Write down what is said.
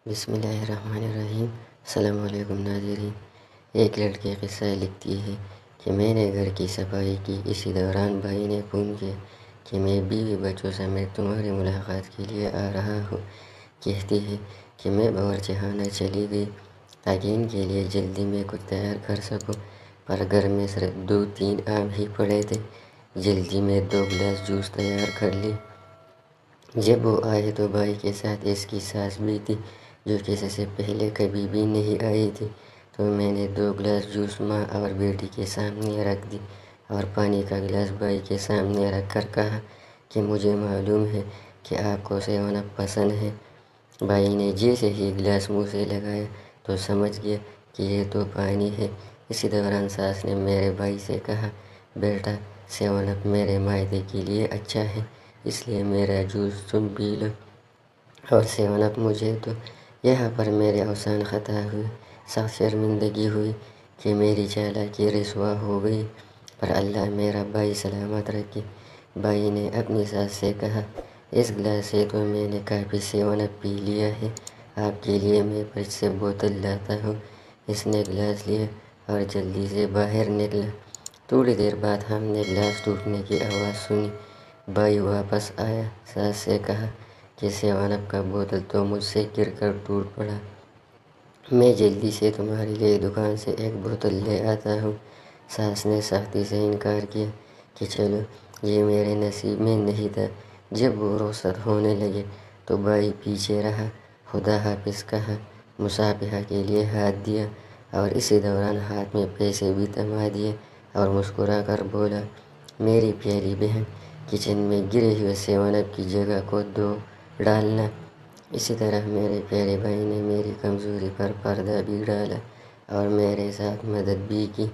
بسم اللہ الرحمن الرحیم۔ السلام علیکم ناظرین۔ ایک لڑکی قصہ لکھتی ہے کہ میں نے گھر کی صفائی کی، اسی دوران بھائی نے فون کیا کہ میں بیوی بچوں سمیت تمہاری ملاقات کے لیے آ رہا ہوں۔ کہتی ہے کہ میں باورچی خانہ چلی گئی تاکہ ان کے لیے جلدی میں کچھ تیار کر سکوں، پر گھر میں صرف 2-3 آم ہی پڑے تھے۔ جلدی میں 2 گلاس جوس تیار کر لی۔ جب وہ آئے تو بھائی کے ساتھ اس کی ساس بھی تھی، جو کہ اس سے پہلے کبھی بھی نہیں آئی تھی۔ تو میں نے 2 گلاس جوس ماں اور بیٹی کے سامنے رکھ دی اور پانی کا گلاس بھائی کے سامنے رکھ کر کہا کہ مجھے معلوم ہے کہ آپ کو 7 اپ پسند ہے۔ بھائی نے جیسے ہی گلاس منہ سے لگایا تو سمجھ گیا کہ یہ تو پانی ہے۔ اسی دوران ساس نے میرے بھائی سے کہا، بیٹا 7 اپ میرے معدے کے لیے اچھا ہے، اس لیے میرا جوس تم پی لو، اور 7 اپ مجھے دو۔ یہاں پر میرے اوزان خطا ہوئے، سخت شرمندگی ہوئی کہ میری چالاکی رسوا ہو گئی، پر اللہ میرا بھائی سلامت رکھے۔ بھائی نے اپنی ساس سے کہا، اس گلاس سے تو میں نے کافی 7 اپ پی لیا ہے، آپ کے لیے میں فریج سے بوتل لاتا ہوں۔ اس نے گلاس لیا اور جلدی سے باہر نکلا۔ تھوڑی دیر بعد ہم نے گلاس ٹوٹنے کی آواز سنی۔ بھائی واپس آیا، ساس سے کہا کہ 7 اپ کا بوتل تو مجھ سے گر کر ٹوٹ پڑا، میں جلدی سے تمہارے لیے دکان سے ایک بوتل لے آتا ہوں۔ ساس نے سختی سے انکار کیا کہ چلو، یہ میرے نصیب میں نہیں تھا۔ جب وہ رخصت ہونے لگے تو بھائی پیچھے رہا، خدا حافظ کہا، مصافحہ کے لیے ہاتھ دیا اور اسی دوران ہاتھ میں پیسے بھی تھما دیے اور مسکرا کر بولا، میری پیاری بہن، کچن میں گرے ہوئے 7 اپ کی جگہ کو دھو ڈالنا۔ اسی طرح میرے پیارے بھائی نے میری کمزوری پر پردہ بھی ڈالا اور میرے ساتھ مدد بھی کی۔